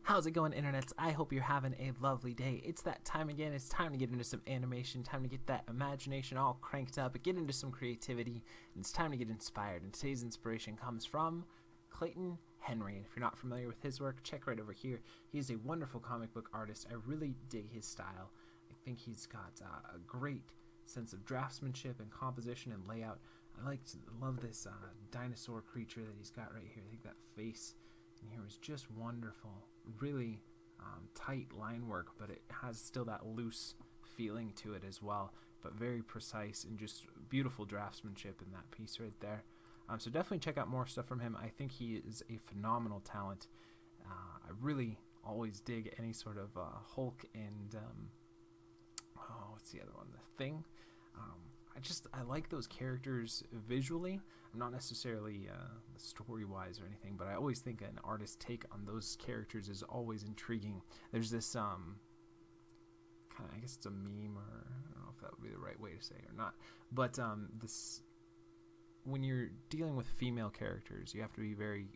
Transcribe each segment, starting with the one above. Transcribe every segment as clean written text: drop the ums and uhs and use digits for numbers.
How's it going, internets? I hope you're having a lovely day. It's that time again. It's time to get into some animation, time to get that imagination all cranked up, get into some creativity, and it's time to get inspired. And today's inspiration comes from Clayton Henry. And if you're not familiar with his work, check right over here. He's a wonderful comic book artist. I really dig his style. I think he's got a great sense of draftsmanship and composition and layout. Love this dinosaur creature that he's got right here. I think that face in here is just wonderful. Really tight line work, but it has still that loose feeling to it as well, but very precise and just beautiful draftsmanship in that piece right there. So definitely check out more stuff from him. I think he is a phenomenal talent. I really always dig any sort of Hulk and what's the other one? The Thing. I like those characters visually. I'm not necessarily story-wise or anything, but I always think an artist's take on those characters is always intriguing. There's this kind of, I guess it's a meme, or I don't know if that would be the right way to say it or not, but this, when you're dealing with female characters, you have to be very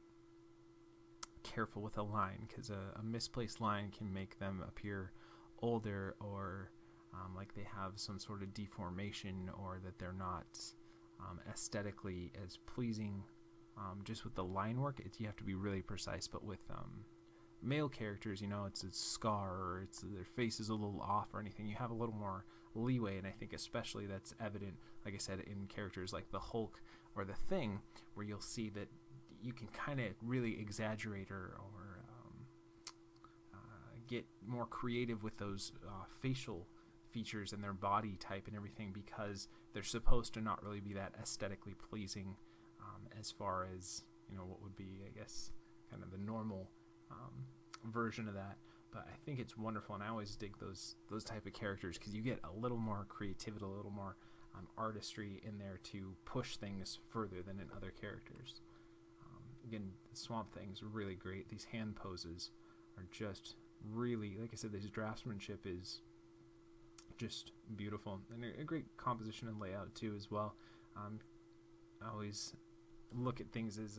careful with a line, because a misplaced line can make them appear older, or like they have some sort of deformation, or that they're not aesthetically as pleasing. Just with the line work, you have to be really precise. But with male characters, it's a scar, or their face is a little off or anything, you have a little more leeway. And I think especially that's evident, like I said, in characters like the Hulk or the Thing, where you'll see that you can kind of really exaggerate or get more creative with those facial features and their body type and everything, because they're supposed to not really be that aesthetically pleasing as far as what would be, I guess, kind of the normal version of that. But I think it's wonderful, and I always dig those type of characters, because you get a little more creativity, a little more artistry in there to push things further than in other characters. Again, Swamp Thing's really great. These hand poses are just really, like I said, this draftsmanship is just beautiful, and a great composition and layout too as well. I always look at things as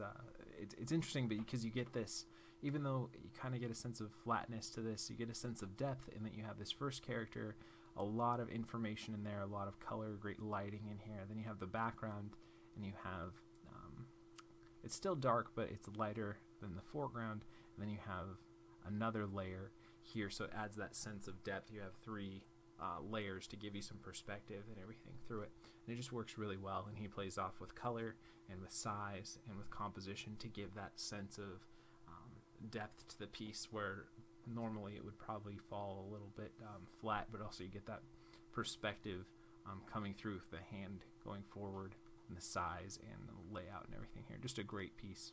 it's interesting, but because you get this, even though you kind of get a sense of flatness to this, you get a sense of depth in that you have this first character, a lot of information in there, a lot of color, great lighting in here. Then you have the background, and you have it's still dark, but it's lighter than the foreground. And then you have another layer here, so it adds that sense of depth. You have three layers to give you some perspective and everything through it, and it just works really well. And he plays off with color and with size and with composition to give that sense of depth to the piece, where normally it would probably fall a little bit flat, but also you get that perspective coming through with the hand going forward, and the size and the layout and everything here. Just a great piece.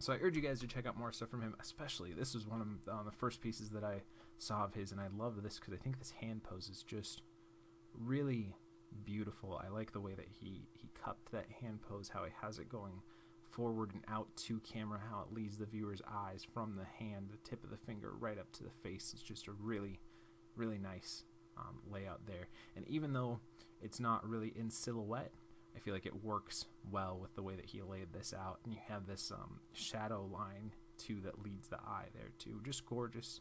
So I urge you guys to check out more stuff from him. Especially, this was one of the first pieces that I saw of his, and I love this because I think this hand pose is just really beautiful. I like the way that he cupped that hand pose, how he has it going forward and out to camera, how it leads the viewer's eyes from the hand, the tip of the finger, right up to the face. It's just a really, really nice layout there. And even though it's not really in silhouette, I feel like it works well with the way that he laid this out. And you have this shadow line too that leads the eye there too. Just gorgeous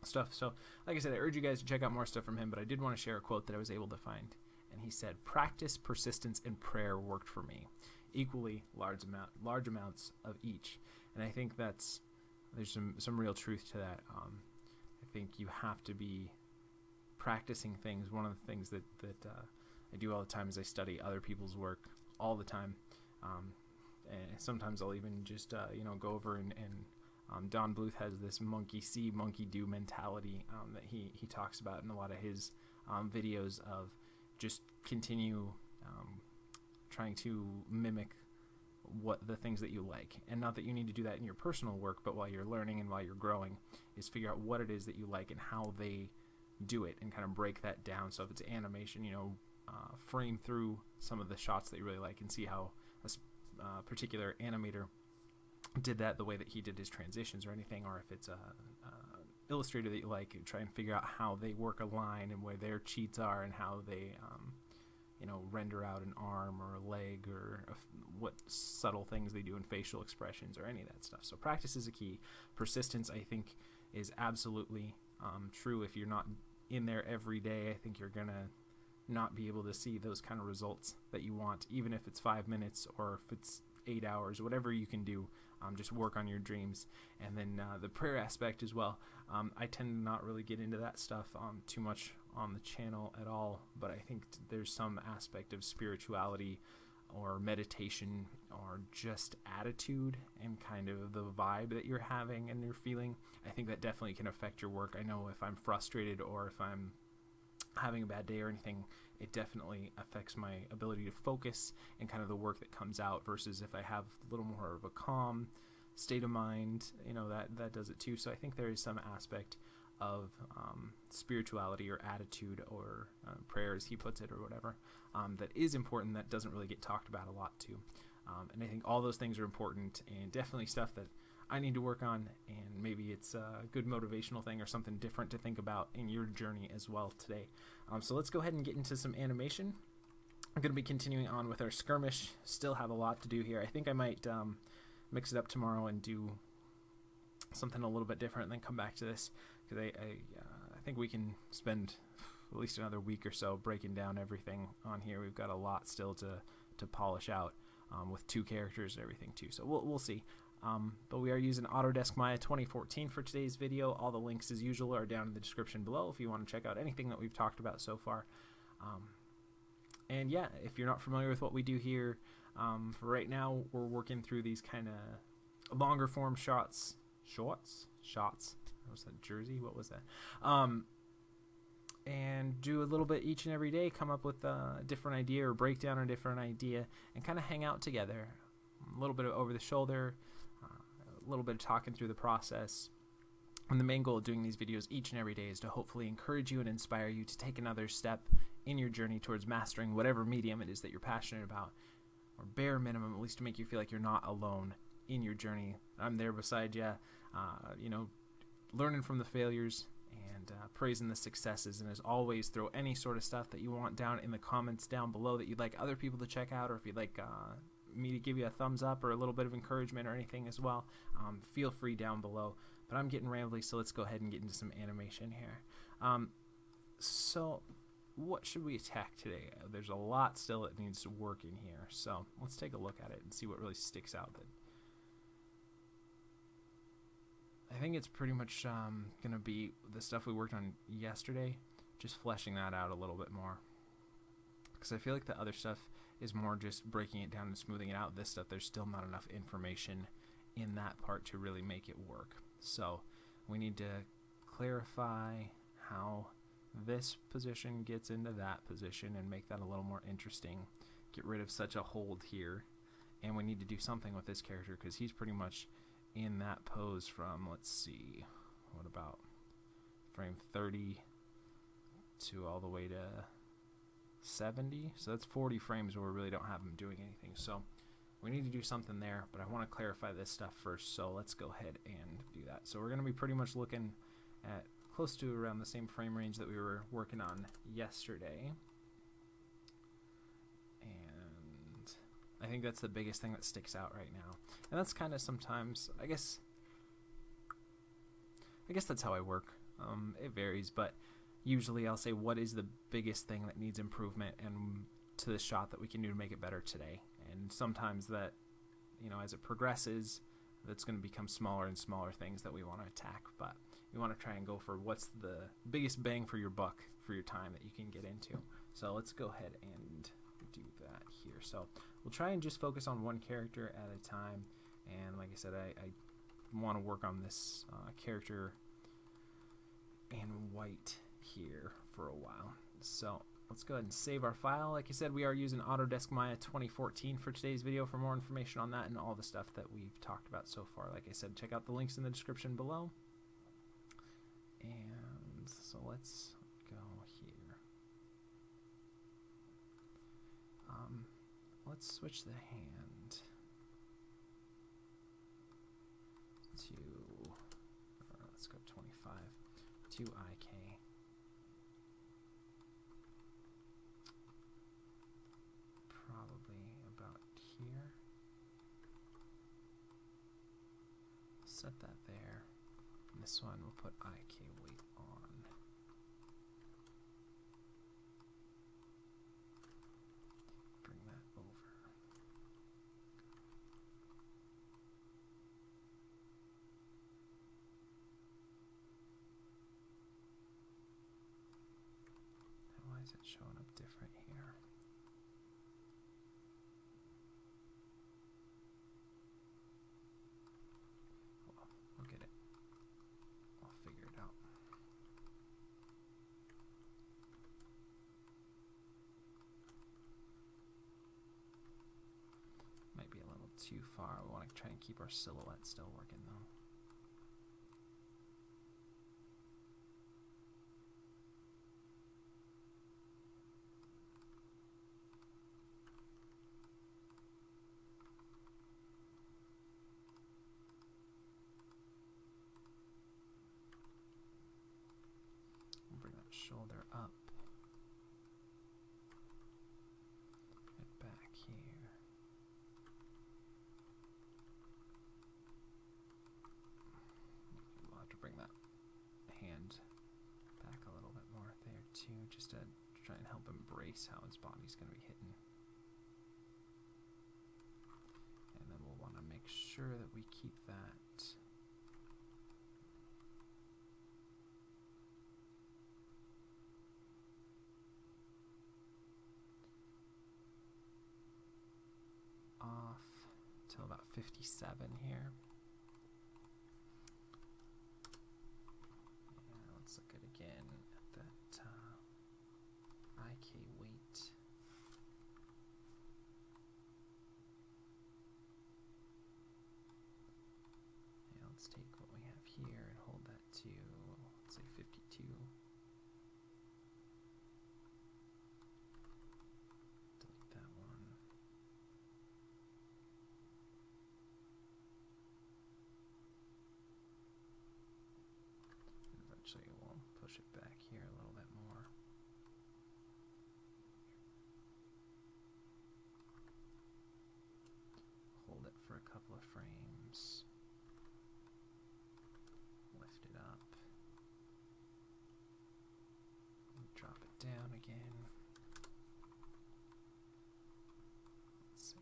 stuff. So like I said, I urge you guys to check out more stuff from him, but I did want to share a quote that I was able to find. And he said, "Practice, persistence, and prayer worked for me. Equally large amounts of each." And I think there's some real truth to that. I think you have to be practicing things. One of the things that I do all the time is I study other people's work all the time, and sometimes I'll even just go over and Don Bluth has this monkey see, monkey do mentality that he talks about in a lot of his videos, of just continue trying to mimic what the things that you like. And not that you need to do that in your personal work, but while you're learning and while you're growing, is figure out what it is that you like and how they do it, and kind of break that down. So if it's animation, frame through some of the shots that you really like and see how a particular animator did that the way that he did his transitions or anything. Or if it's a illustrator that you like, try and figure out how they work a line and where their cheats are, and how they render out an arm or a leg or what subtle things they do in facial expressions or any of that stuff. So practice is a key. Persistence, I think, is absolutely true. If you're not in there every day, I think you're going to not be able to see those kind of results that you want, even if it's 5 minutes or if it's 8 hours, whatever you can do. Just work on your dreams. And then the prayer aspect as well. I tend to not really get into that stuff too much on the channel at all, but I think there's some aspect of spirituality or meditation or just attitude and kind of the vibe that you're having and you're feeling. I think that definitely can affect your work. I know if I'm frustrated or if I'm having a bad day or anything, it definitely affects my ability to focus and kind of the work that comes out, versus if I have a little more of a calm state of mind, that does it too. So I think there is some aspect of spirituality or attitude or prayer, as he puts it, or whatever, that is important, that doesn't really get talked about a lot too. And I think all those things are important and definitely stuff that I need to work on, and maybe it's a good motivational thing or something different to think about in your journey as well today. So let's go ahead and get into some animation. I'm going to be continuing on with our skirmish. Still have a lot to do here. I think I might mix it up tomorrow and do something a little bit different and then come back to this, because I think we can spend at least another week or so breaking down everything on here. We've got a lot still to polish out with 2 characters and everything too, so we'll see. But we are using Autodesk Maya 2014 for today's video. All the links, as usual, are down in the description below if you want to check out anything that we've talked about so far. And yeah, if you're not familiar with what we do here, for right now, we're working through these kind of longer form shots. Shots? What was that, Jersey? What was that? And do a little bit each and every day, come up with a different idea or break down a different idea and kind of hang out together. A little bit of over the shoulder, a little bit of talking through the process. And the main goal of doing these videos each and every day is to hopefully encourage you and inspire you to take another step in your journey towards mastering whatever medium it is that you're passionate about, or bare minimum, at least to make you feel like you're not alone in your journey. I'm there beside you, learning from the failures and praising the successes. And as always, throw any sort of stuff that you want down in the comments down below that you'd like other people to check out, or if you'd like me to give you a thumbs up or a little bit of encouragement or anything as well, feel free down below. But I'm getting rambly, so let's go ahead and get into some animation here. So what should we attack today? There's a lot still that needs to work in here, so let's take a look at it and see what really sticks out. I think it's pretty much gonna be the stuff we worked on yesterday, just fleshing that out a little bit more, because I feel like the other stuff is more just breaking it down and smoothing it out. This stuff, there's still not enough information in that part to really make it work. So we need to clarify how this position gets into that position and make that a little more interesting. Get rid of such a hold here. And we need to do something with this character, because he's pretty much in that pose from, let's see, what about frame 30 to all the way to 70, so that's 40 frames where we really don't have him doing anything. So we need to do something there, but I want to clarify this stuff first, so let's go ahead and do that. So we're going to be pretty much looking at close to around the same frame range that we were working on yesterday, and I think that's the biggest thing that sticks out right now. And that's kind of sometimes, I guess that's how I work. It varies, but usually I'll say, what is the biggest thing that needs improvement and to the shot that we can do to make it better today? And sometimes that, as it progresses, that's going to become smaller and smaller things that we want to attack. But we want to try and go for what's the biggest bang for your buck for your time that you can get into. So let's go ahead and do that here. So we'll try and just focus on one character at a time. And like I said, I want to work on this character in white here for a while. So let's go ahead and save our file. Like I said, we are using Autodesk Maya 2014 for today's video. For more information on that and all the stuff that we've talked about so far, like I said, check out the links in the description below. And so let's go here. Let's switch the hand to, let's go 25 to IK. set that there. And this one we'll put IK weight on. Bring that over. Why is it showing up different here? Well, we'll get it. I'll figure it out. Might be a little too far. We want to try and keep our silhouette still working though. Bring that shoulder up. Head back here. We'll have to bring that hand back a little bit more there too, just to try and help embrace how his body's going to be hitting. And then we'll want to make sure that we keep that off till about 57 here. And let's look at again at that IK weight. And let's take what we have here and hold that to, let's say 52. Delete that one. Eventually we'll push it back here a little bit more. Hold it for a couple of frames. Lift it up. And drop it down again. Let's see.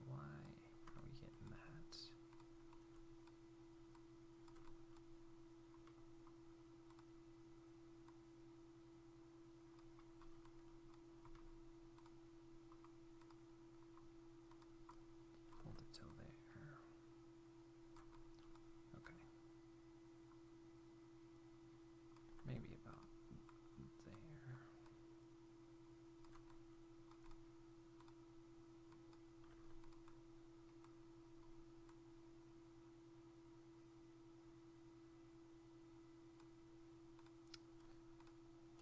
Why are we getting that? Hold it till there. Okay. Maybe about there.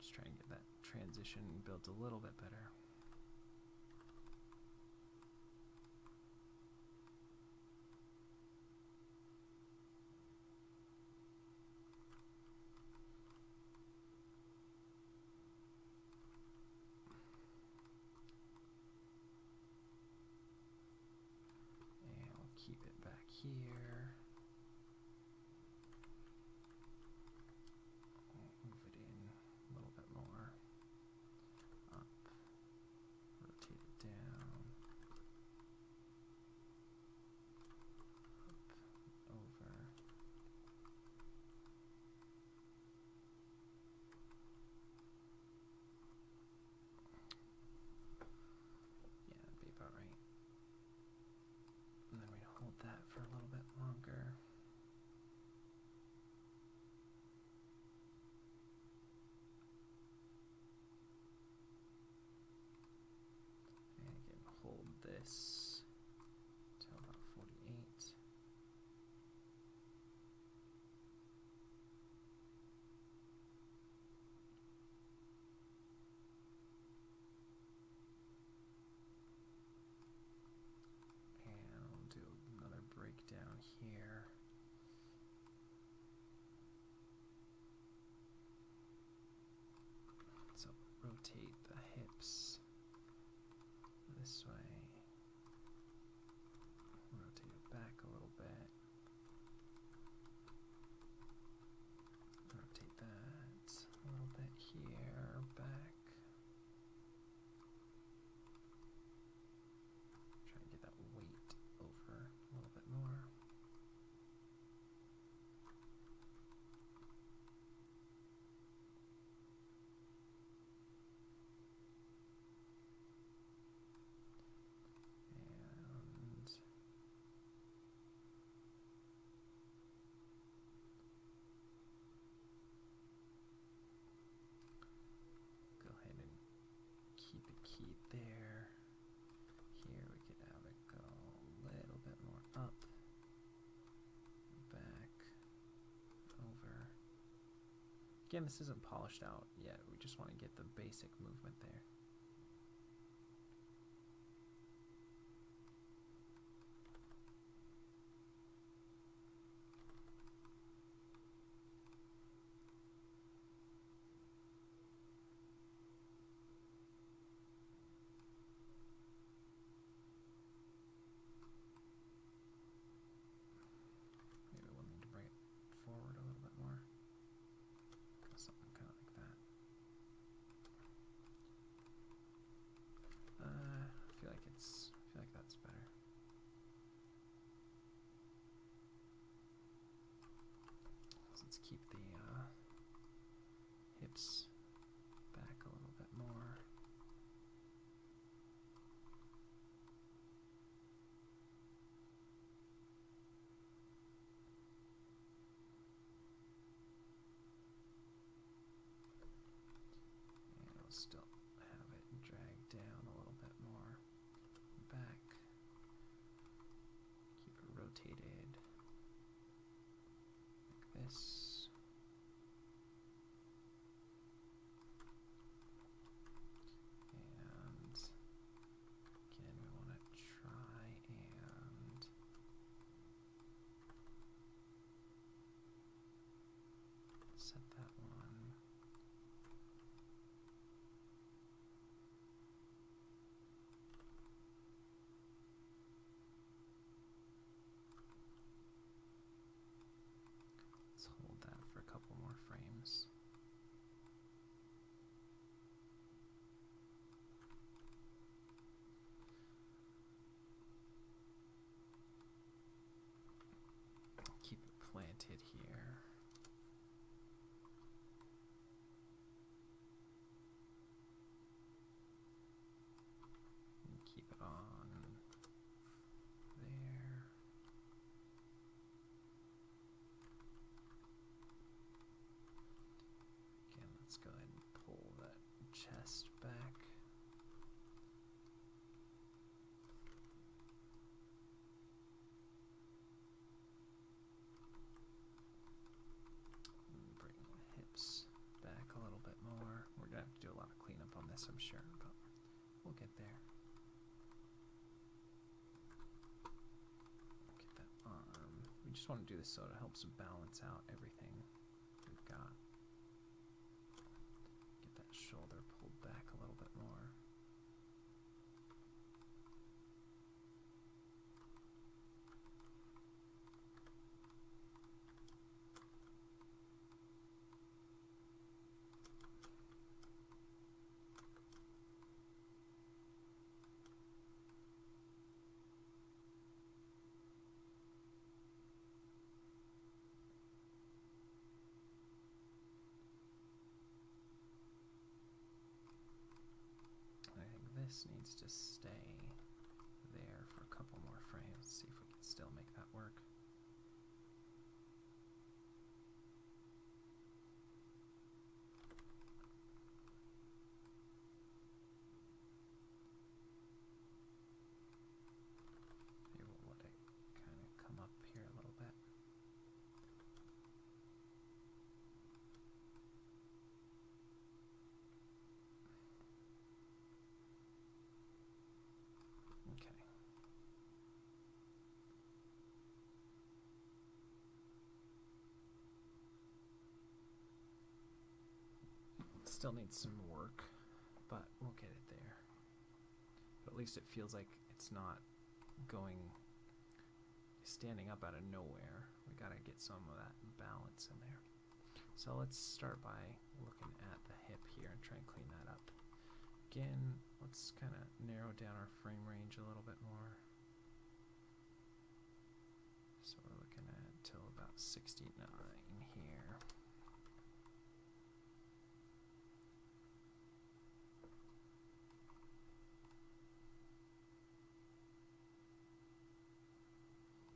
Just try and get that transition built a little bit better. And we'll keep it back here. Move it in a little bit more. Up. Rotate it down. Up. Over. Yeah, that'd be about right. And then we'd hold that for a little bit longer. And again, hold this till about 48. And we'll do a Again, this isn't polished out yet. We just want to get the basic movement there. Maybe we'll need to bring it forward a little bit more. Something kind of like that. I feel like that's better. So let's keep the hips back a little bit more. And we'll still have it drag down a little bit more. Back. Keep it rotated like this. And again, we want to try and set that one. Let's hold that for a couple more frames. Keep it planted here. And keep it on there. Again, let's go ahead and pull that chest back. And bring the hips back a little bit more. We're gonna have to do a lot of cleanup on this, I'm sure, but we'll get there. Get that arm. We just want to do this so it helps balance out everything we've got. Get that shoulder pulled back a little bit more. I think this needs to stay there for a couple more frames. See if we can still make that work. Maybe we'll let it kind of come up here a little bit. Okay. Still needs some work, but we'll get it there. But at least it feels like it's not standing up out of nowhere. We gotta get some of that balance in there. So let's start by looking at the hip here and try and clean that up. Again, let's kind of narrow down our frame range a little bit more. So we're looking at till about 69 here.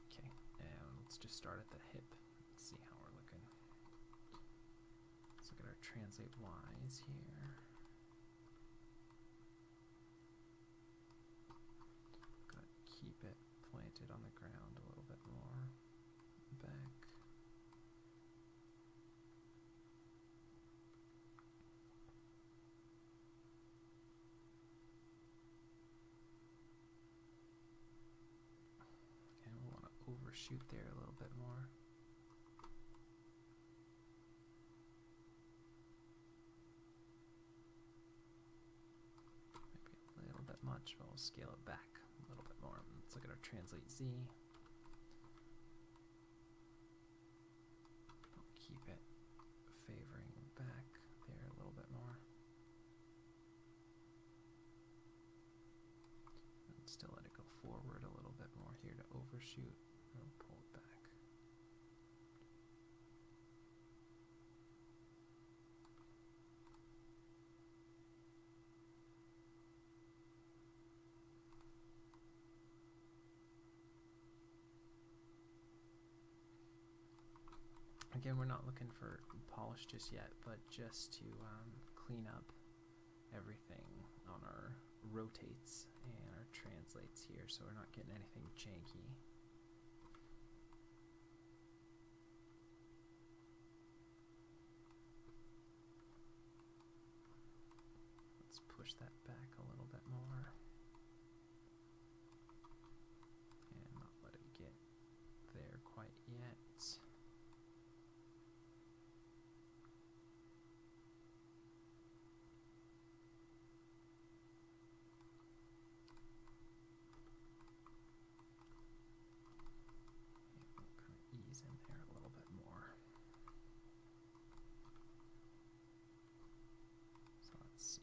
Okay, and let's just start at the hip. Let's see how we're looking. Let's look at our translate Y's here. Gotta keep it planted on the ground a little bit more. Back. overshoot there a little bit more. Maybe a little bit much, but we'll scale it back a little bit more. Let's look at our translate Z. I'll keep it favoring back there a little bit more. And still let it go forward a little bit more here to overshoot. I'll pull it back. Again, we're not looking for polish just yet, but just to clean up everything on our rotates and our translates here, so we're not getting anything janky. Let's push that back a little bit more and not let it get there quite yet. Ease in there a little bit more. So let's see.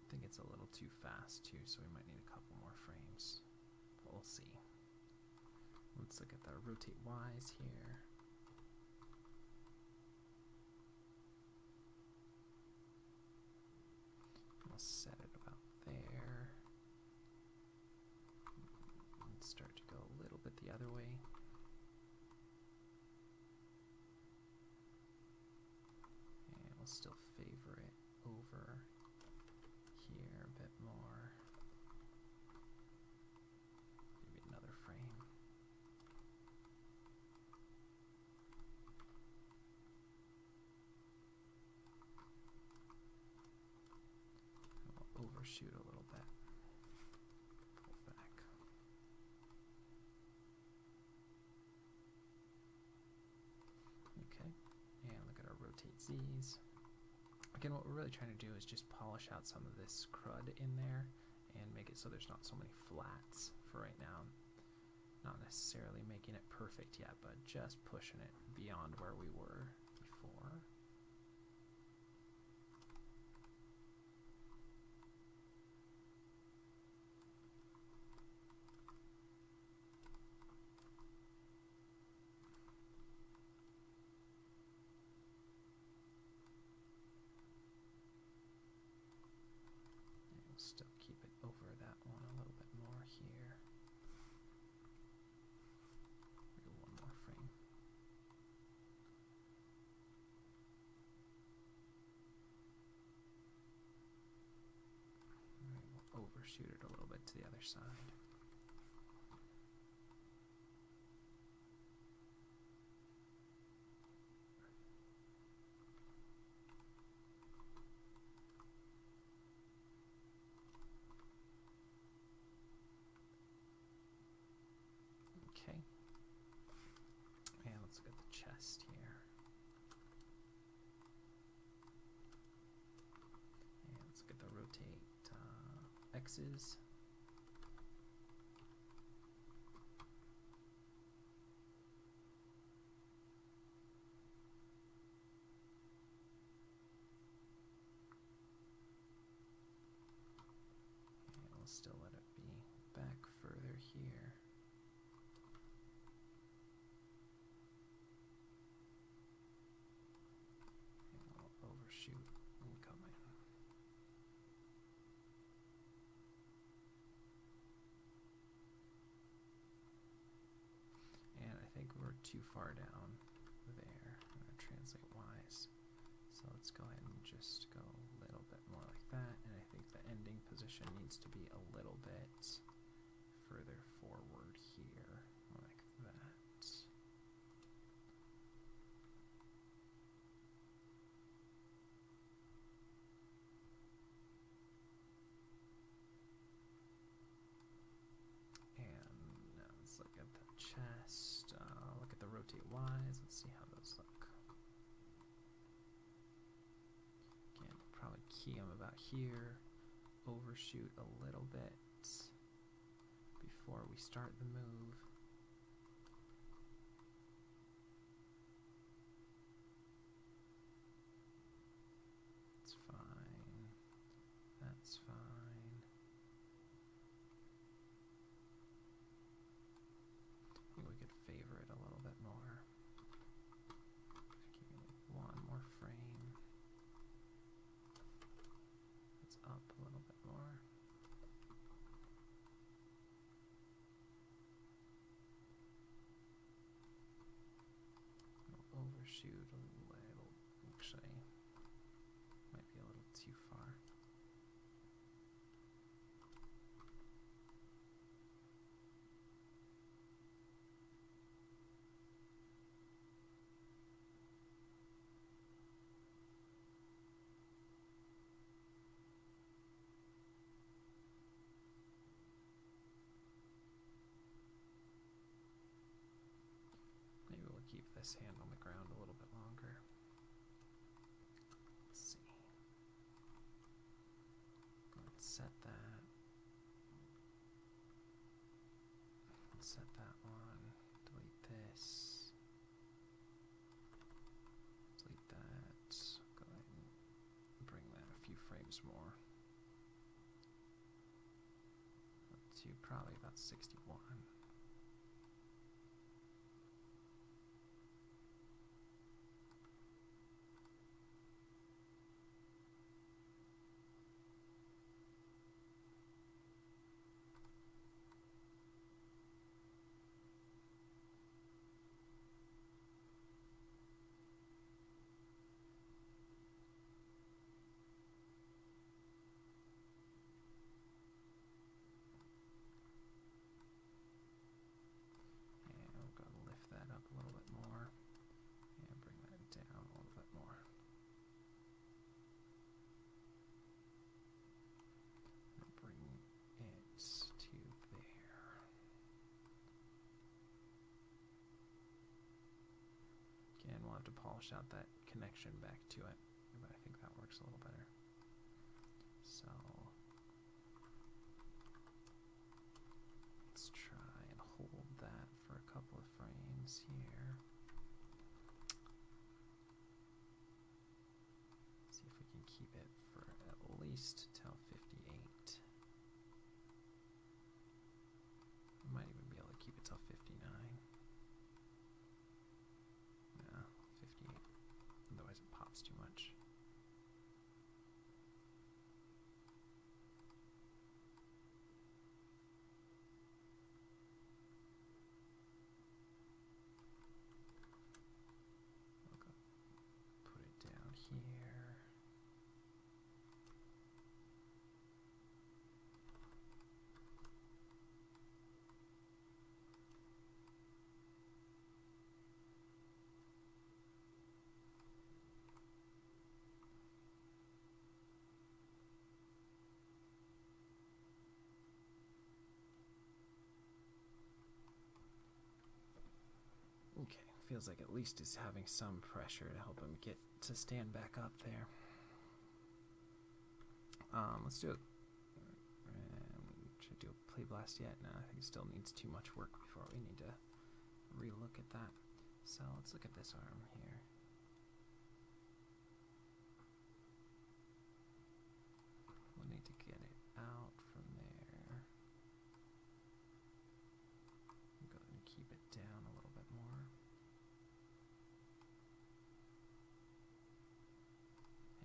I think it's a little too fast too, so we might need a couple more frames. But we'll see. Let's look at the rotate Ys here. Set it about there and start to go a little bit the other way. And we'll still favor it over here a bit more. Maybe another frame. Overshoot a little bit. Pull back. Okay, and look at our rotate Z's. Again, what we're really trying to do is just polish out some of this crud in there and make it so there's not so many flats for right now. Not necessarily making it perfect yet, but just pushing it beyond where we were before. Still keep it over that one a little bit more here. Maybe one more frame. Maybe we'll overshoot it a little bit to the other side. Okay, and let's look at the chest here. And let's look at the rotate X's. And we'll still let it be back further here. Overshoot and come in. And I think we're too far down there. I'm going to translate Ys. So let's go ahead and just go a little bit more like that. And I think the ending position needs to be a little bit further forward here, like that. key him about here, overshoot a little bit before we start the move. It's fine. That's fine. I think we could favor it a little bit more. Give me one more frame. It's up a little bit more. We'll overshoot a little. Actually, might be a little too far. Maybe we'll keep this hand on the ground a little bit longer. Let's see. Let's set that. Let's set that one. Delete this. Delete that. Go ahead and bring that a few frames more. Up to probably about 61. To polish out that connection back to it, but I think that works a little better. So let's try and hold that for a couple of frames here. See if we can keep it for at least till 58. We might even be able to keep it till 59. Otherwise it pops too much. I'll go put it down here. Okay, feels like at least he's having some pressure to help him get to stand back up there. Let's do it. Should I do a play blast yet? No, I think it still needs too much work before we need to relook at that. So let's look at this arm here. We'll need to get it out from there. Go ahead and keep it down a little bit more.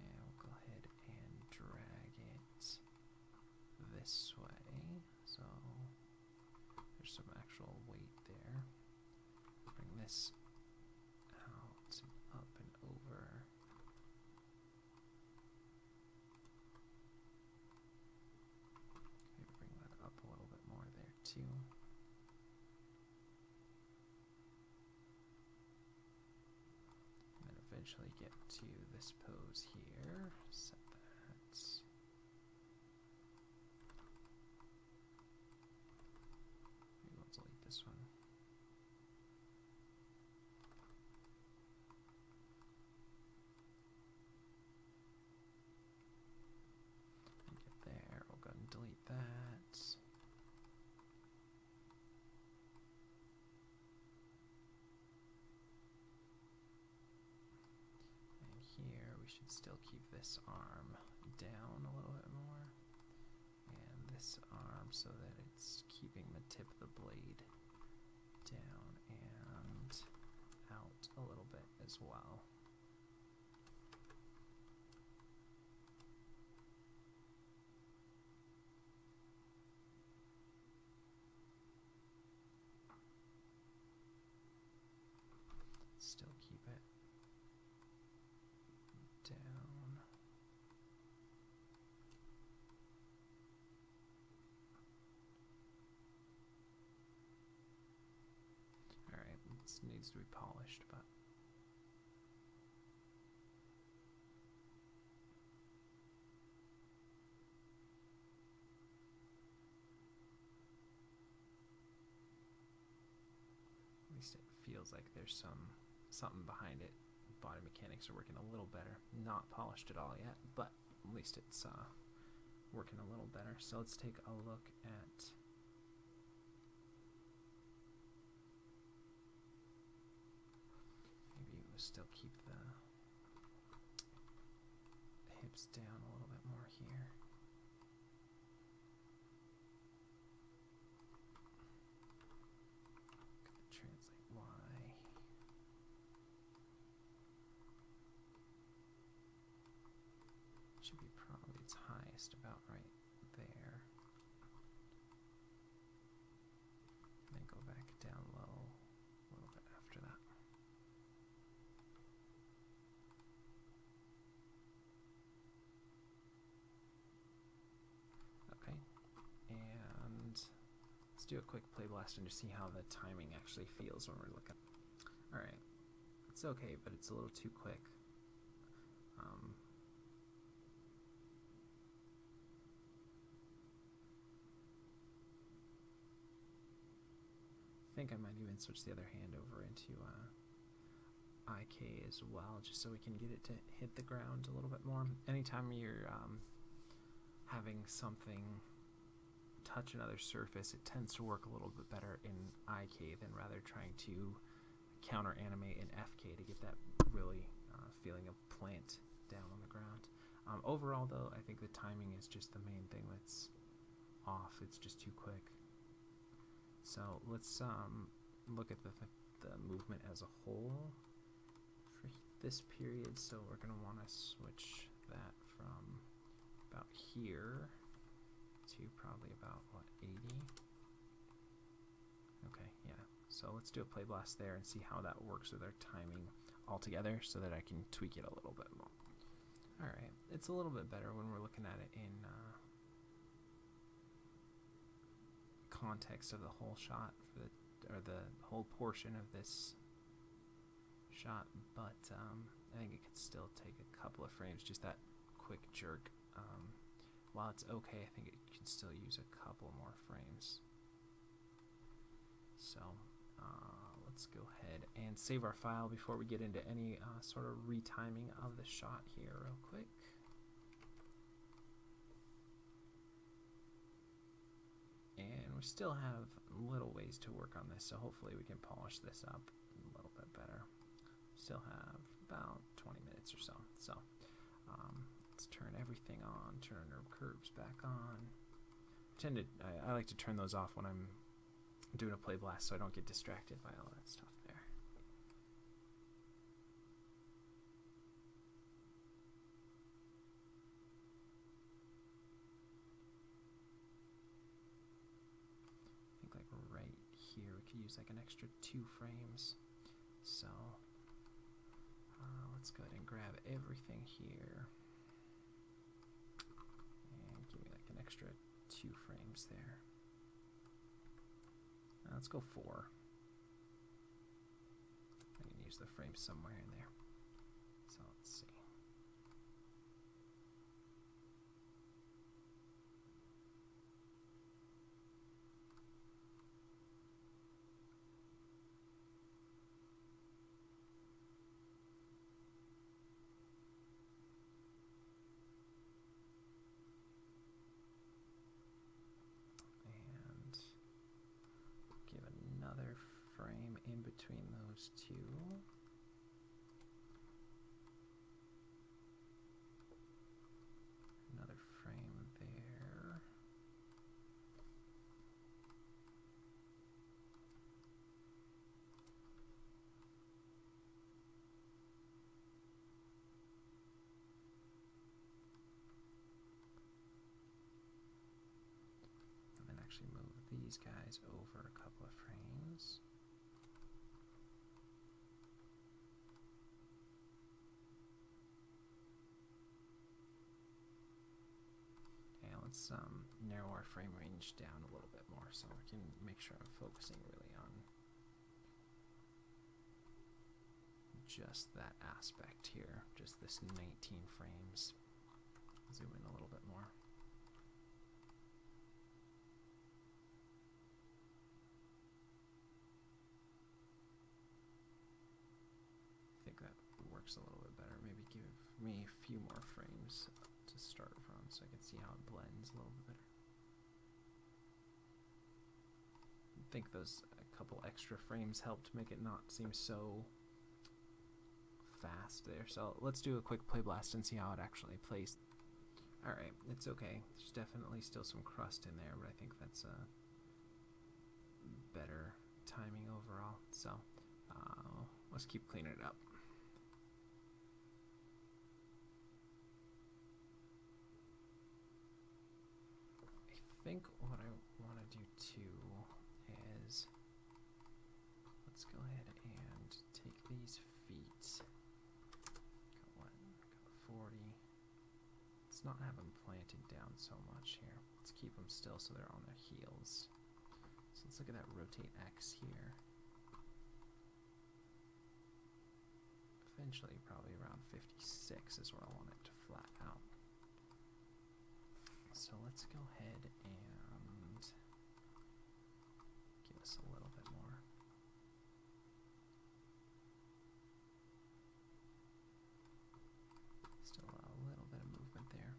And we'll go ahead and drag it this way. So there's some actual weight there. Bring this out and up and over. Maybe bring that up a little bit more there too. And then eventually get to this pose here. Set that. Maybe we'll delete this one. Still keep this arm down a little bit more, and this arm so that it's keeping the tip of the blade down and out a little bit as well. Still keep it down. Alright, this needs to be polished, but at least it feels like there's something behind it. Body mechanics are working a little better. Not polished at all yet, but at least it's working a little better. So let's take a look at maybe we'll still keep the hips down a little bit more here. Translate Y. Should be probably its highest about right there. And then go back down low a little bit after that. Okay, and let's do a quick play blast and just see how the timing actually feels when we're looking. Alright, it's okay, but it's a little too quick. I think I might even switch the other hand over into IK as well, just so we can get it to hit the ground a little bit more. Anytime you're having something touch another surface, it tends to work a little bit better in IK than rather trying to counter animate in FK to get that really feeling of plant down on the ground. Overall though, I think the timing is just the main thing that's off. It's just too quick. So let's look at the movement as a whole for this period. So we're going to want to switch that from about here to probably about, what, 80? Okay, yeah. So let's do a play blast there and see how that works with our timing altogether so that I can tweak it a little bit more. Alright, it's a little bit better when we're looking at it in context of the whole shot, or the whole portion of this shot, but I think it could still take a couple of frames, just that quick jerk. While it's okay, I think it could still use a couple more frames. So let's go ahead and save our file before we get into any sort of retiming of the shot here real quick. And we still have little ways to work on this, so hopefully we can polish this up a little bit better. Still have about 20 minutes or so. So let's turn everything on, turn our curves back on. I like to turn those off when I'm doing a play blast so I don't get distracted by all that stuff there. Here we could use like an extra 2 frames, so let's go ahead and grab everything here and give me like an extra 2 frames there. Let's go 4. I can use the frame somewhere in there, so let's see. In between those two. size over a couple of frames. Okay, let's narrow our frame range down a little bit more so we can make sure I'm focusing really on just that aspect here, just this 19 frames. Zoom in a little bit more. I think that works a little bit better. Maybe give me a few more frames to start from so I can see how it blends a little bit better. I think those couple extra frames helped make it not seem so fast there. So let's do a quick play blast and see how it actually plays. Alright, it's okay. There's definitely still some crust in there, but I think that's a better timing overall. So let's keep cleaning it up. I think what I want to do too is let's go ahead and take these feet. Got 40. Let's not have them planted down so much here. Let's keep them still so they're on their heels. So let's look at that rotate X here. Eventually, probably around 56 is where I want it to flat out. So let's go ahead and give us a little bit more. Still a little bit of movement there.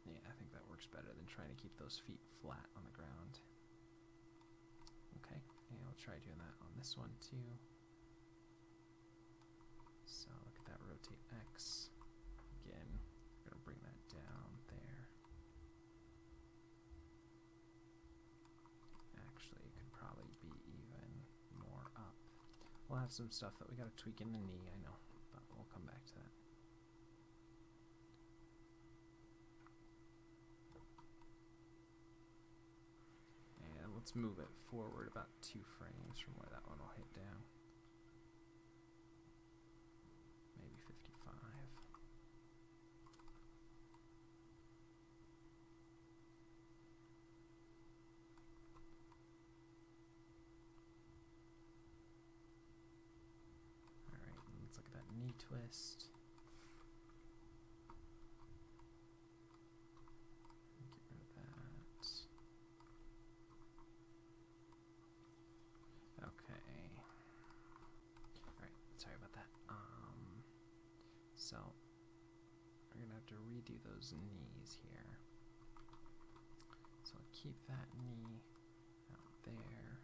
Yeah, I think that works better than trying to keep those feet flat on the ground. Okay, and I'll try doing that on this one too. So look at that rotate X. Again, we're going to bring that down there. Actually, it could probably be even more up. We'll have some stuff that we got to tweak in the knee, I know, but we'll come back to that. And let's move it forward about 2 frames from where that one will hit down. Maybe 55. Alright, let's look at that knee twist. Get rid of that. Okay. Alright, sorry about that. So we're gonna have to redo those knees here. So keep that knee out there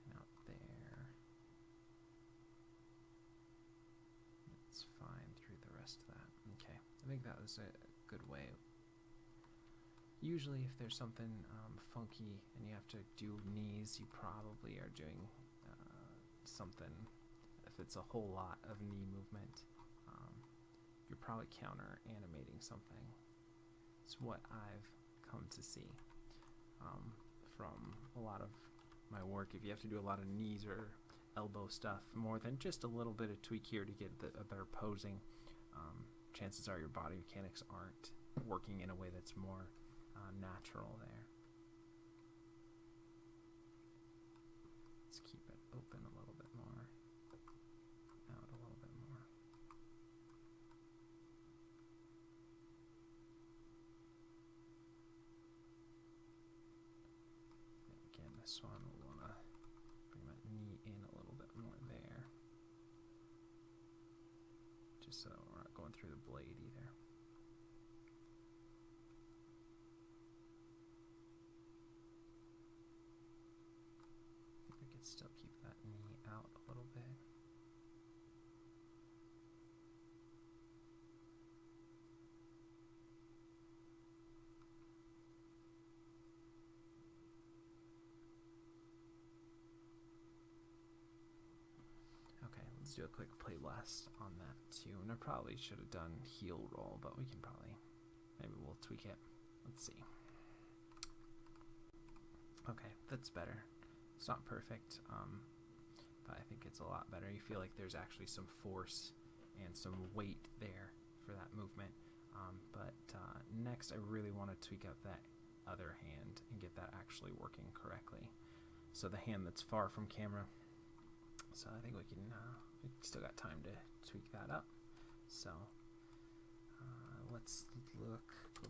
and out there. It's fine through the rest of that. Okay, I think that was a good way. Usually if there's something funky and you have to do knees, you probably are doing something. If it's a whole lot of knee movement, you're probably counter animating something. It's what I've come to see from a lot of my work. If you have to do a lot of knees or elbow stuff, more than just a little bit of tweak here to get a better posing, chances are your body mechanics aren't working in a way that's more natural there. Let's keep it open a little bit more, out a little bit more. And again, this one we'll want to bring that knee in a little bit more there, just so we're not going through the blade either. Still keep that knee out a little bit. do a quick play blast on that too. And I probably should have done heal roll, but we can probably, maybe we'll tweak it. Let's see. Okay, that's better. It's not perfect, but I think it's a lot better. You feel like there's actually some force and some weight there for that movement. But next, I really want to tweak out that other hand and get that actually working correctly. So the hand that's far from camera. So I think we still got time to tweak that up. So let's go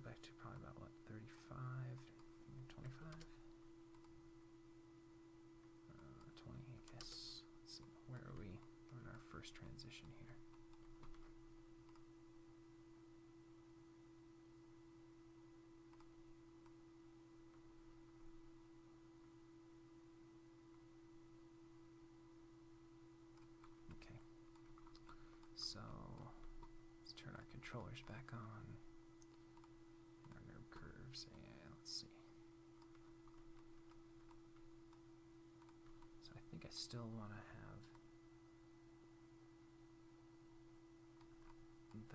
back to probably about what, 35, 25, 20, I guess. Let's see, where are we? We're in our first transition here. So let's turn our controllers back on, our nerve curves, and let's see. So I think I still want to have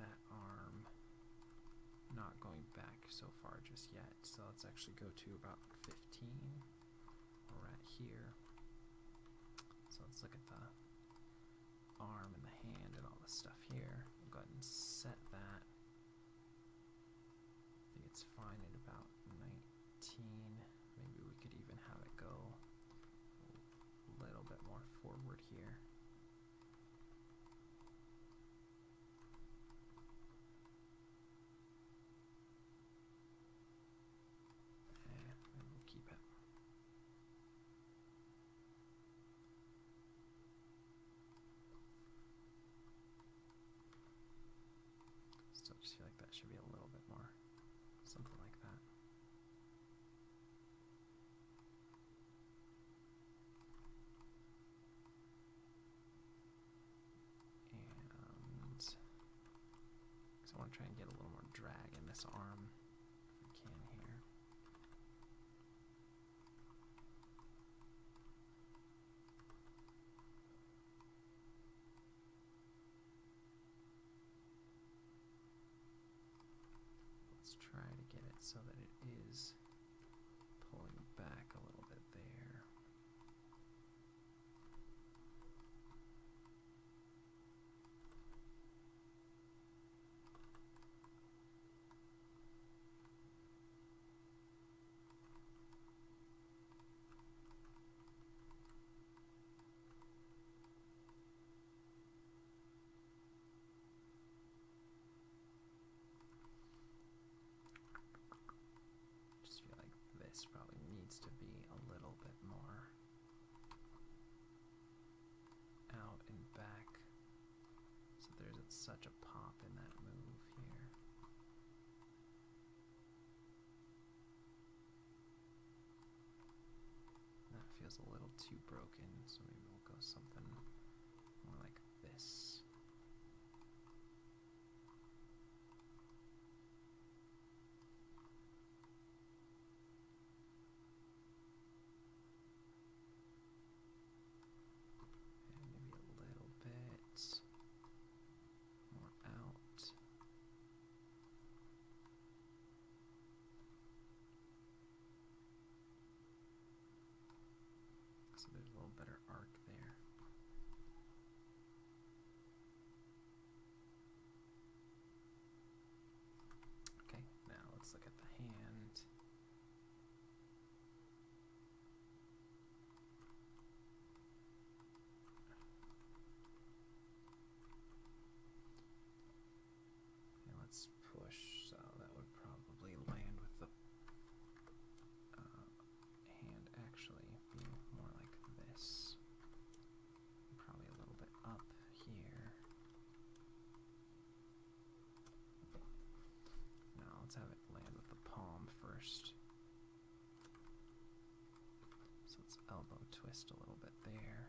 that arm not going back so far just yet. So let's actually go to about 15. We're at here. So let's look at the arm and the hand and all this stuff here. We'll go ahead and set that. I think it's fine at about 19. Maybe we could even have it go a little bit more forward here. And we'll keep it. Still just feel like that should be a little bit more, something like that. And so I want to try and get a little more drag in this arm if we can here. Let's try to get it so that it is pulling back a little bit there. Just feel like this probably needs to be a little bit more out and back, so there isn't such a pop in that move here. That feels a little too broken, so maybe we'll go something more like this. So there's a little better arc there. Okay, now let's look at the hand. And let's push, so that would probably land with the hand actually being more like this. Probably a little bit up here. Now let's have it land with the palm first. So let's elbow twist a little bit there.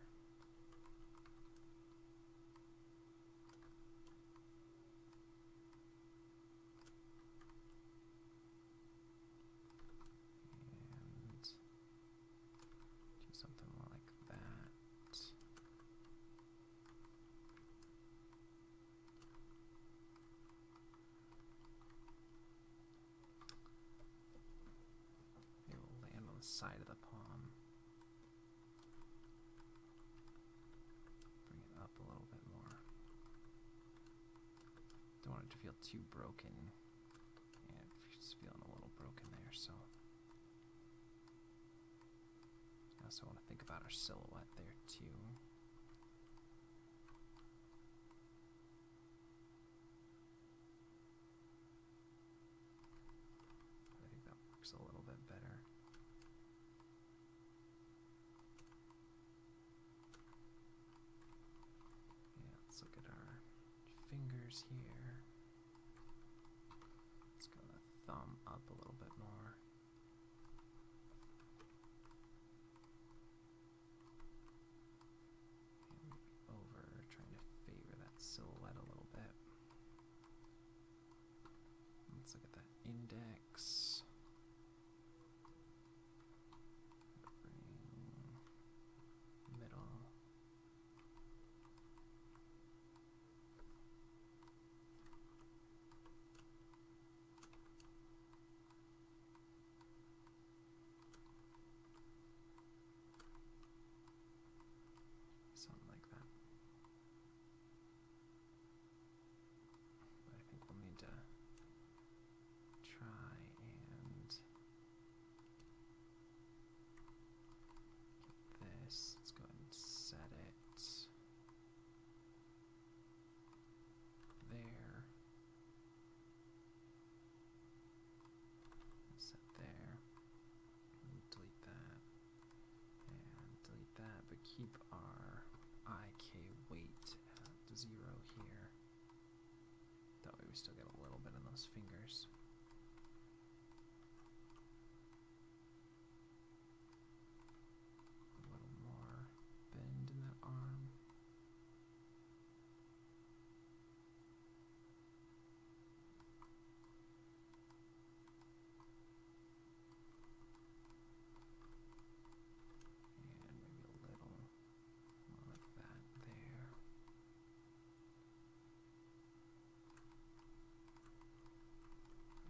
And do something more like that. want it to feel too broken. And it's feeling a little broken there, so I also want to think about our silhouette there too. I think that works a little bit better. Yeah, let's look at our fingers here. Let's go the thumb up a little bit more. And maybe over, trying to favor that silhouette a little bit. Let's look at that index. Ring, middle. Something like that. But I think we'll need to try and get this. Let's go ahead and set it there. Set there. And delete that. And delete that, but keep our IK weight at 0 here. That way we still get a little bit in those fingers. A little more bend in that arm. And maybe a little more like that there.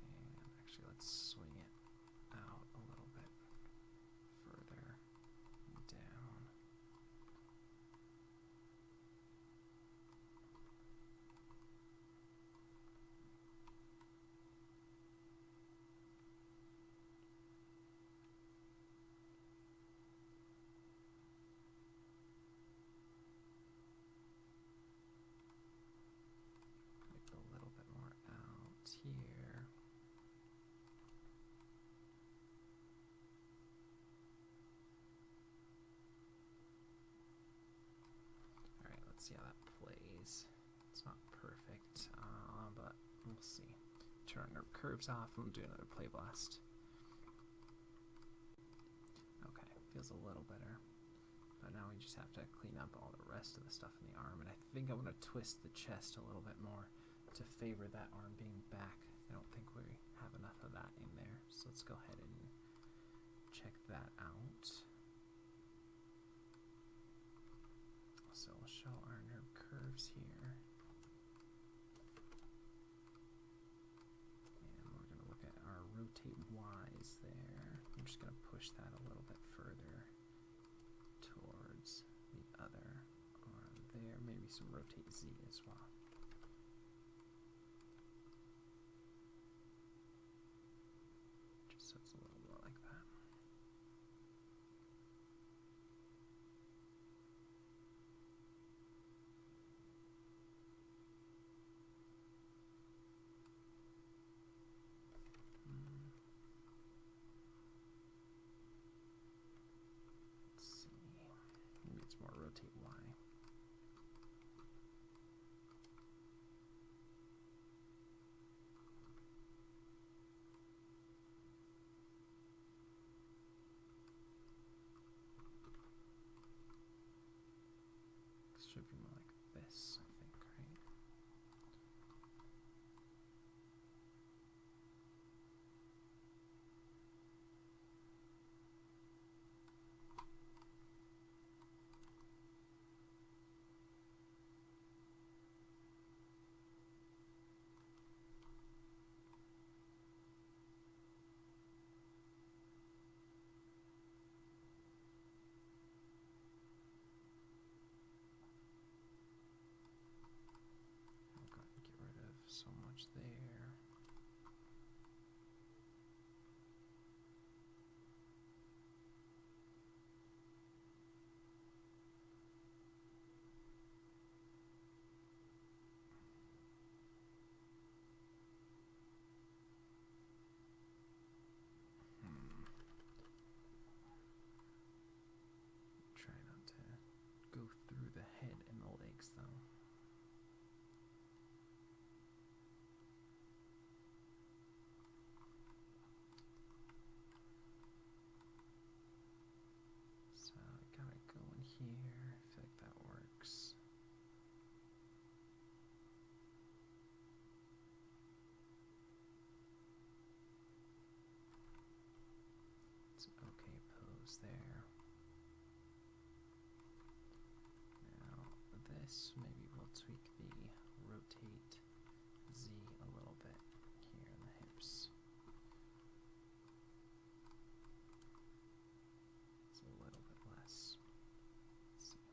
And actually, let's swing it out a little bit further down. Like a little bit more out here. Alright, let's see how that plays. It's not perfect, but we'll see. Turn our curves off and we'll do another play blast. Okay, feels a little better. But now we just have to clean up all the rest of the stuff in the arm, and I think I want to twist the chest a little bit more to favor that arm being back. I don't think we have enough of that in there, so let's go ahead and check that out. So we'll show our nerve curves here. And we're going to look at our rotate Y's there. I'm just going to push that a little bit further towards the other arm there. Maybe some rotate Z as well. Just so it's a little more like that. Let's see. Maybe it's more rotate Y. this. Maybe we'll tweak the rotate Z a little bit here in the hips. It's a little bit less. Let's see.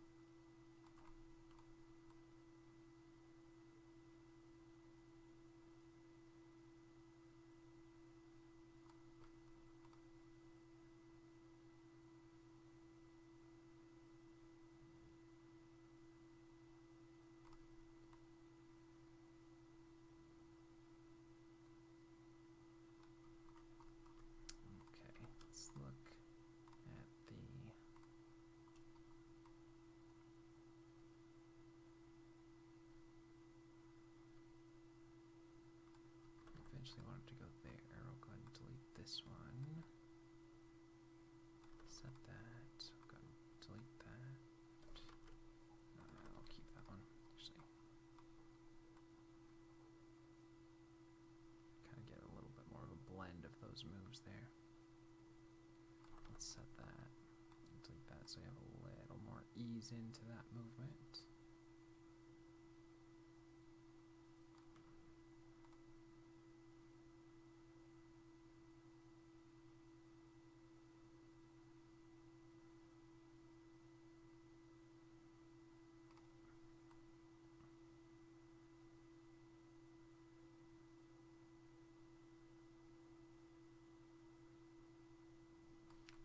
Okay, let's look at the eventually want it to go there. We'll go ahead and delete this one. Set that. Go ahead and delete that. I'll keep that one. Actually, kind of get a little bit more of a blend of those moves there. Let's set that. Delete that so you have a little more ease into that movement.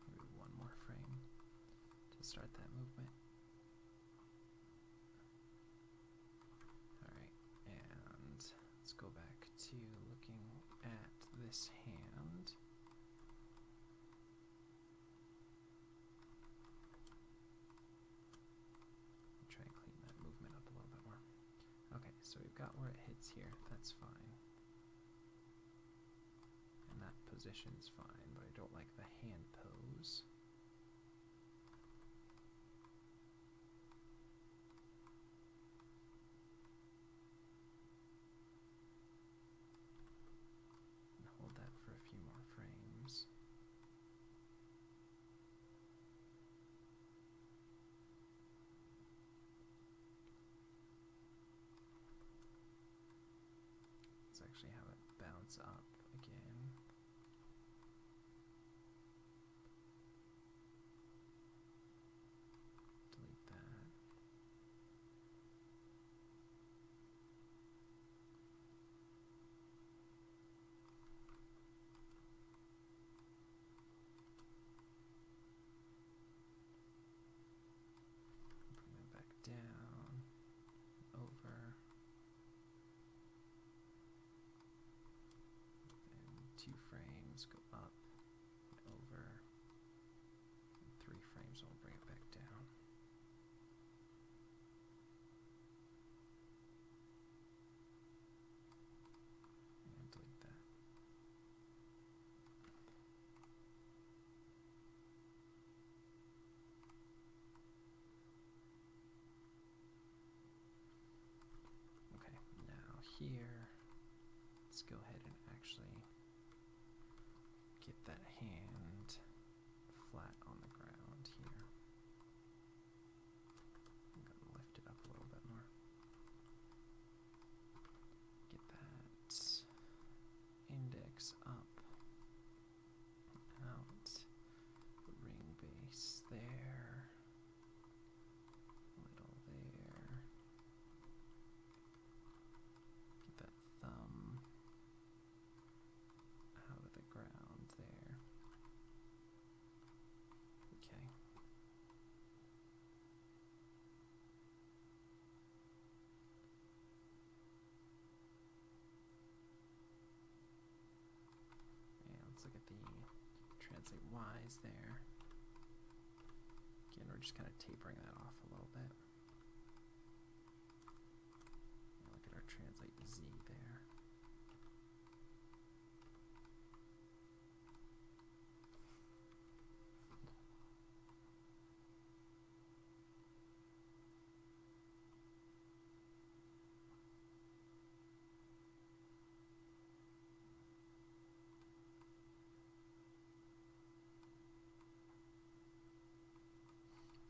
Maybe one more frame to start that movement. Alright, and let's go back to looking at this hand. Try and clean that movement up a little bit more. Okay, so we've got where it hits here. That's fine. And that position's fine, but I don't like the hand pose. And hold that for a few more frames. Let's actually have it bounce up again. Delete that. Bring that back down, over, and 2 frames, go up, and over, and 3 frames, and we'll bring it back down. And delete that. Okay, now here, let's go ahead and actually get that hand flat on the ground here. I'm gonna lift it up a little bit more. Get that index up, out, ring base there, little there. Get that thumb out of the ground there. Okay. And let's look at the translate Y's there. Again, we're just kind of tapering that off a little bit. And look at our translate Z there.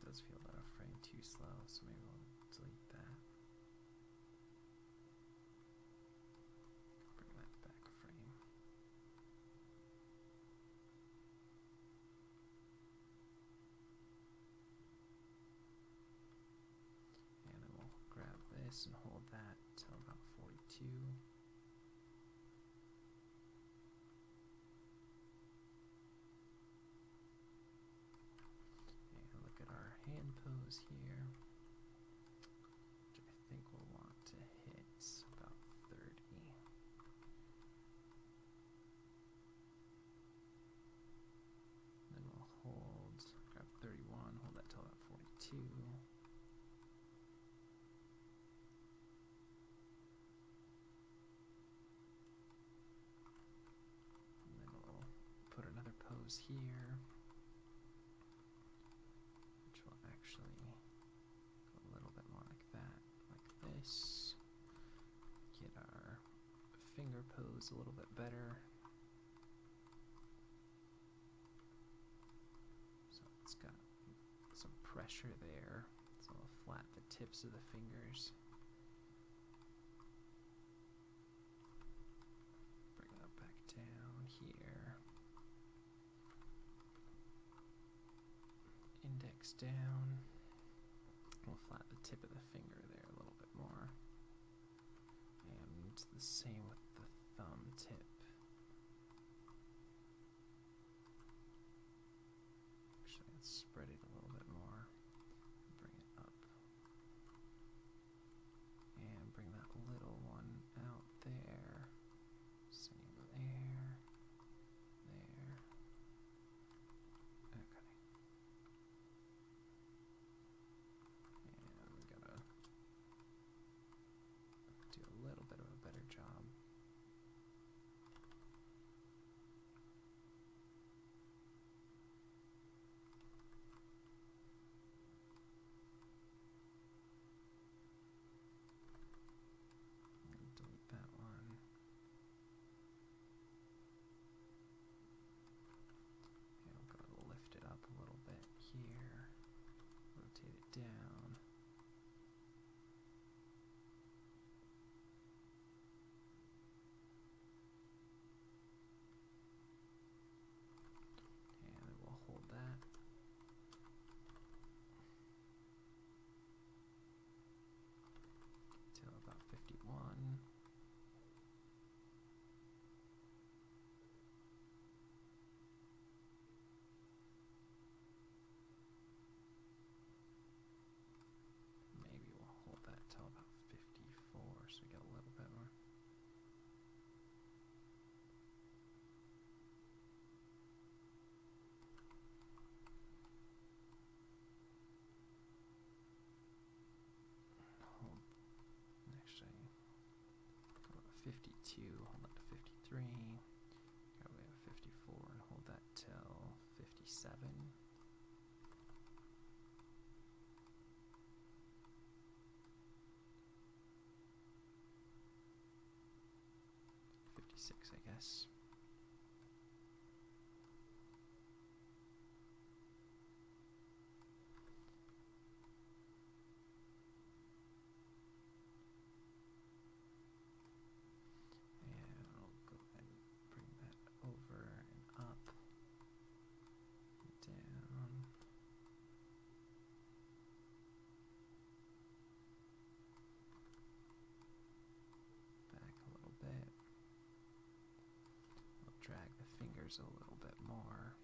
It does feel about a frame too slow, so maybe we'll delete that. goes here, which will actually go a little bit more like that, like this. Get our finger pose a little bit better. So it's got some pressure there, so I'll flat the tips of the fingers. Bring that back down here. Index down. We'll flat the tip of the finger there a little bit more. And the same with the thumb tip. Actually, let's spread it a little bit more. Bring it up. And bring that little one out there. Same there. There. Okay. And we gotta do a little bit of a better job. Delete that one. And we're gonna lift it up a little bit here. Rotate it down. And then we'll hold that. Till about 51. Maybe we'll hold that till about 54, so we get a little bit more. Hold, actually, go to 52, hold that to 53. Go away to 54 and hold that till 57. 56, I guess. And I'll go ahead and bring that over and up, and down. Back a little bit. We'll drag the fingers a little bit more.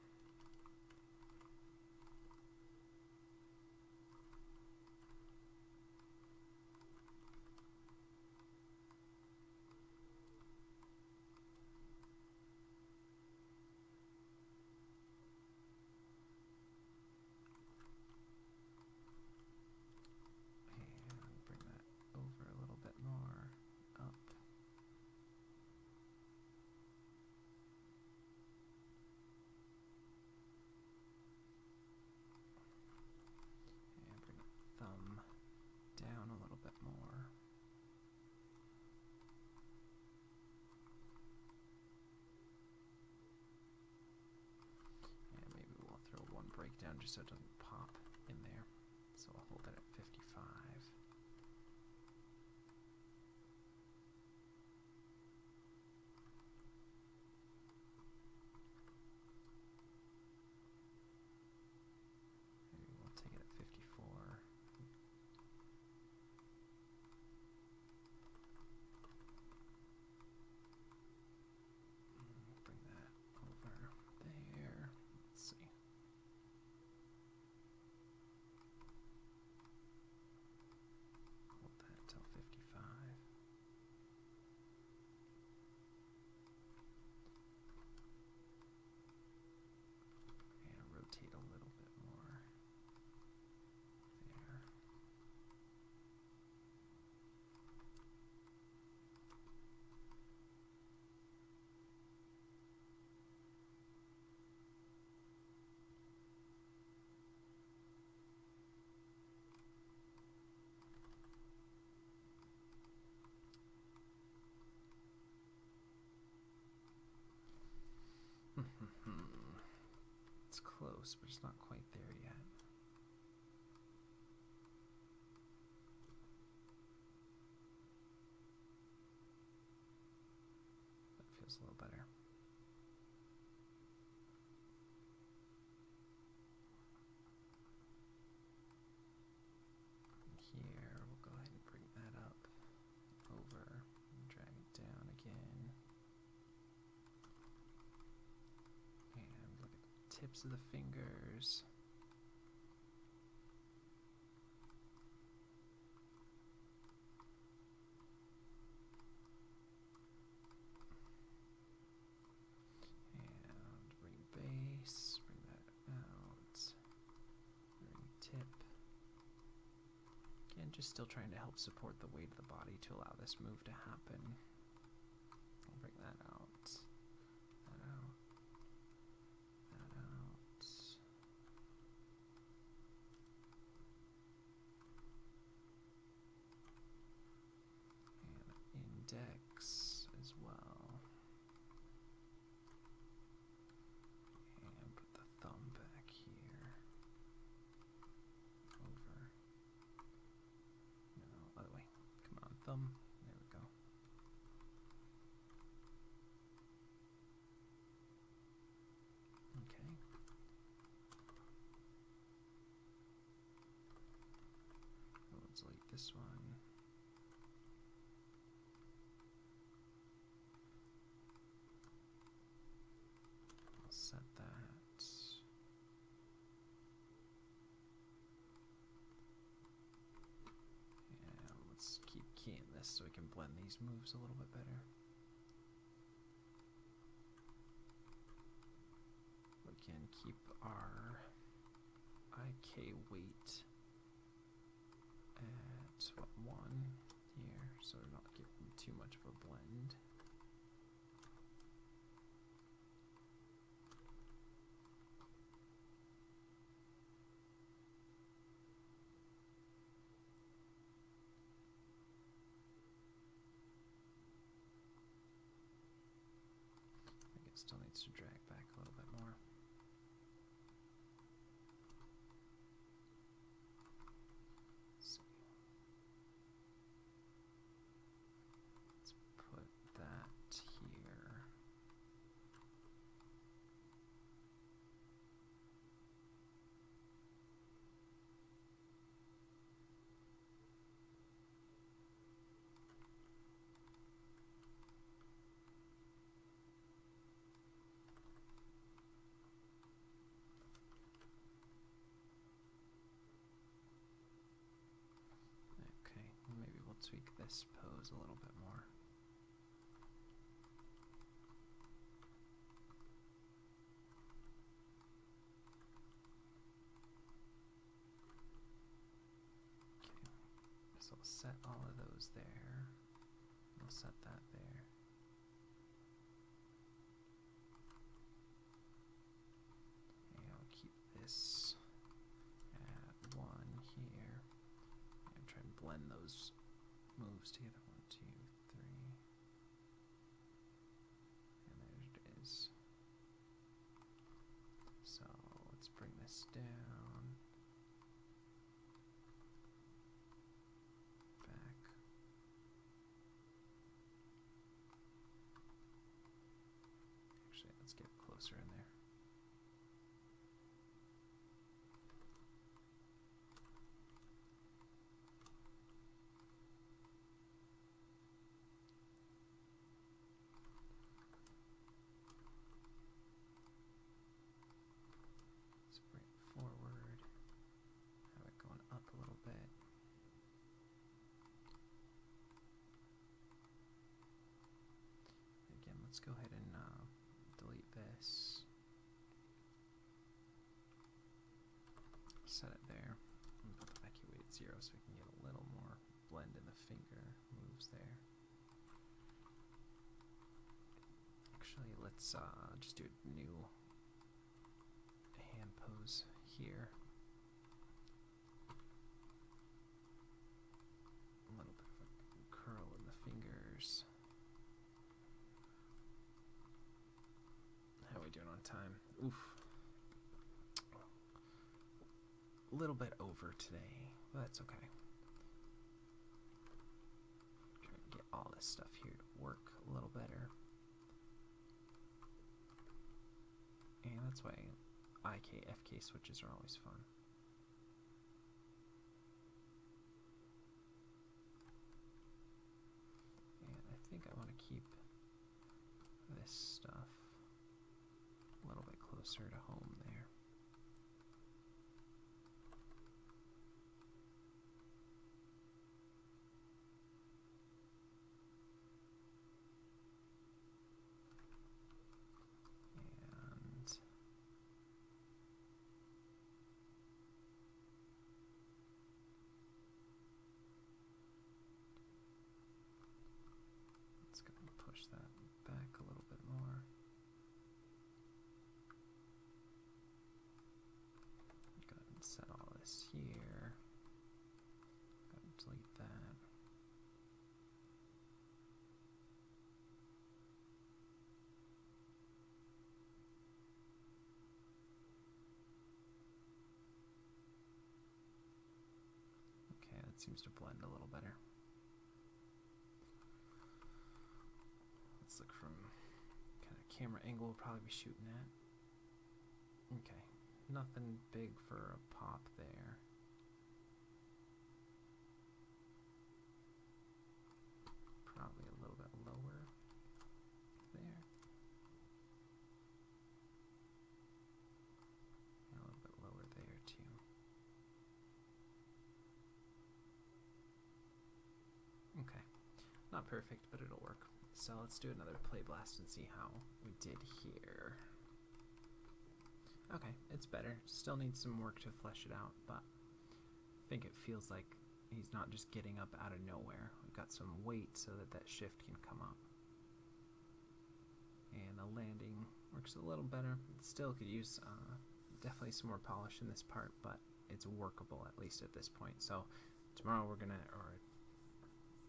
And bring that over a little bit more, up. And bring the thumb down a little bit more. And maybe we'll throw one breakdown just so it doesn't pop in there. So I'll hold it at 55. Maybe we'll take it at 54. Bring that over there. Let's see. close, but it's not quite there yet. That feels a little better. Here, we'll go ahead and bring that up, over, and drag it down again. And look at the tips of the fingers. And bring base, bring that out, bring tip. Again, just still trying to help support the weight of the body to allow this move to happen. I'll bring that out, that out, that out. And index as well. And put the thumb back here. Over. No, other way. Come on, thumb. There we go. Okay. Let's delete this one. I'll set that. And let's keep keying this so we can blend these moves a little bit better. We can keep our IK weight at what, 1 here, so we're not getting too much of a blend. I think it still needs to drag back a little bit more. Let's see. Let's put that here. Okay, maybe we'll tweak this pose a little bit more. Okay, so we'll set all of those there. We'll set that there. And I'll keep this at 1 here. And try and blend those moves together. 1, 2, 3. And there it is. So let's bring this down. Back. Actually, let's get closer in there. Let's bring it forward. Have it going up a little bit. Again, let's go ahead and delete this. Set it there. And put the IK weight at 0 so we can get a little more blend in the finger moves there. Actually, let's just do a new hand pose here. A little bit of a curl in the fingers. How are we doing on time? Oof. little bit over today, but that's okay. Try to get all this stuff here to work a little better. And that's why IK, FK switches are always fun. And I think I want to keep this stuff a little bit closer to home there. Push that back a little bit more. Go ahead and set all this here. Go ahead and delete that. Okay, that seems to blend a little better. Let's look from kind of camera angle we'll probably be shooting at. Okay, nothing big for a pop there. Probably a little bit lower there. And a little bit lower there too. Okay, not perfect, but it'll work. So let's do another play blast and see how we did here. Okay, it's better. Still needs some work to flesh it out, but I think it feels like he's not just getting up out of nowhere. We've got some weight so that that shift can come up. And the landing works a little better. Still could use definitely some more polish in this part, but it's workable at least at this point. So tomorrow we're gonna, or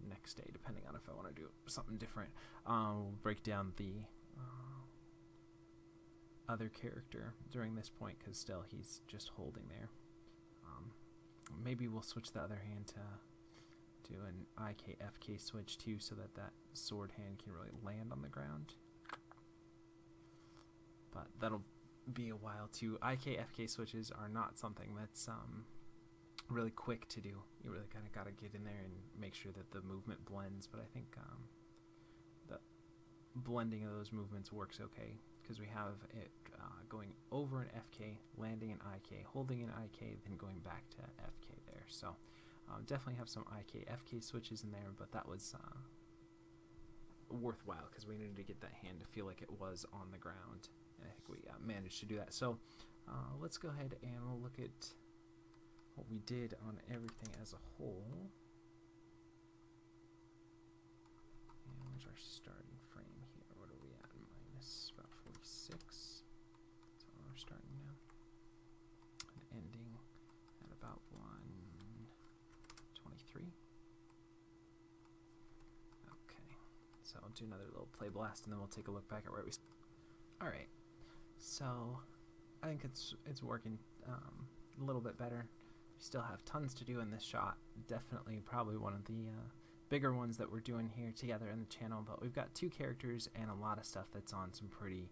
next day, depending on if I want to do something different, we'll break down the other character during this point, because still he's just holding there. Maybe we'll switch the other hand to do an IK FK switch too, so that that sword hand can really land on the ground, but that'll be a while too. IK FK switches are not something that's really quick to do. You really kind of got to get in there and make sure that the movement blends, but I think the blending of those movements works okay, because we have it going over an FK, landing an IK, holding an IK, then going back to FK there. So definitely have some IK FK switches in there, but that was worthwhile because we needed to get that hand to feel like it was on the ground, and I think we managed to do that. So let's go ahead and we'll look at what we did on everything as a whole. And where's our starting frame here? What are we at? Minus about 46. That's where we're starting now. And ending at about 123. Okay. So I'll do another little play blast and then we'll take a look back at where we Alright. So I think it's working a little bit better. We still have tons to do in this shot. Definitely probably one of the bigger ones that we're doing here together in the channel, but we've got two characters and a lot of stuff that's on some pretty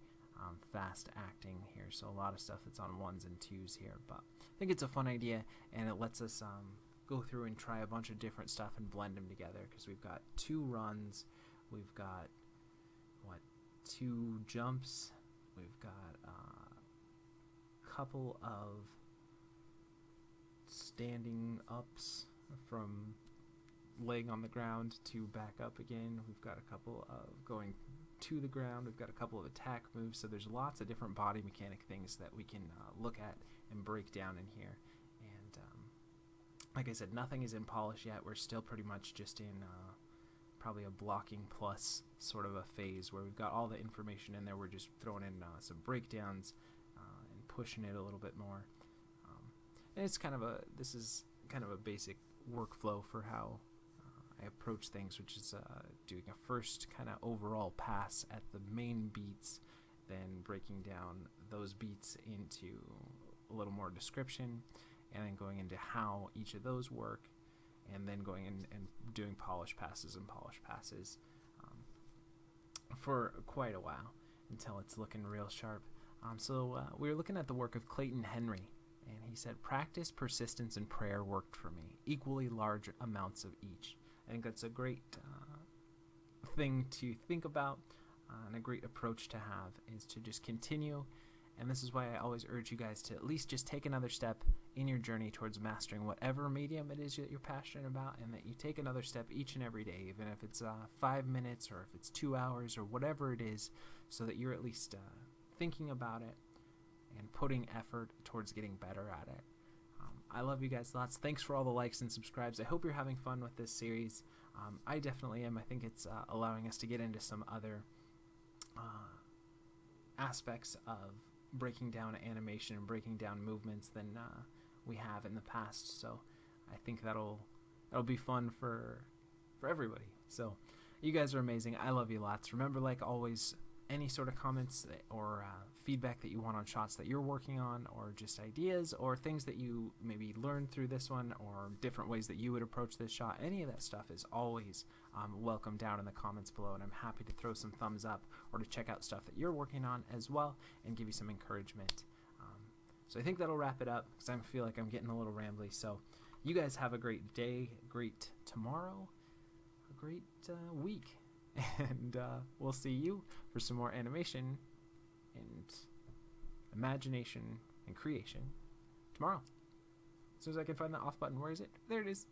fast acting here, so a lot of stuff that's on ones and twos here, but I think it's a fun idea, and it lets us go through and try a bunch of different stuff and blend them together, because we've got two runs, we've got two jumps, we've got a couple of standing ups from laying on the ground to back up again. We've got a couple of going to the ground. We've got a couple of attack moves. So there's lots of different body mechanic things that we can look at and break down in here. And like I said, nothing is in polish yet. We're still pretty much just in probably a blocking plus sort of a phase where we've got all the information in there. We're just throwing in some breakdowns and pushing it a little bit more. And it's this is kind of a basic workflow for how I approach things, which is doing a first kind of overall pass at the main beats, then breaking down those beats into a little more description, and then going into how each of those work, and then going in and doing polish passes for quite a while until it's looking real sharp. So we were looking at the work of Clayton Henry, and he said, practice, persistence, and prayer worked for me, equally large amounts of each. I think that's a great thing to think about, and a great approach to have, is to just continue. And this is why I always urge you guys to at least just take another step in your journey towards mastering whatever medium it is that you're passionate about, and that you take another step each and every day, even if it's 5 minutes or if it's 2 hours or whatever it is, so that you're at least thinking about it and putting effort towards getting better at it. I love you guys lots. Thanks for all the likes and subscribes. I hope you're having fun with this series. I definitely am. I think it's allowing us to get into some other aspects of breaking down animation and breaking down movements than we have in the past. So I think that'll be fun for everybody. So you guys are amazing. I love you lots. Remember, like always, any sort of comments or feedback that you want on shots that you're working on, or just ideas or things that you maybe learned through this one, or different ways that you would approach this shot, any of that stuff is always welcome down in the comments below, and I'm happy to throw some thumbs up or to check out stuff that you're working on as well and give you some encouragement. So I think that'll wrap it up, because I feel like I'm getting a little rambly. So you guys have a great day, great tomorrow, a great week. And we'll see you for some more animation and imagination and creation tomorrow. As soon as I can find the off button. Where is it? There it is.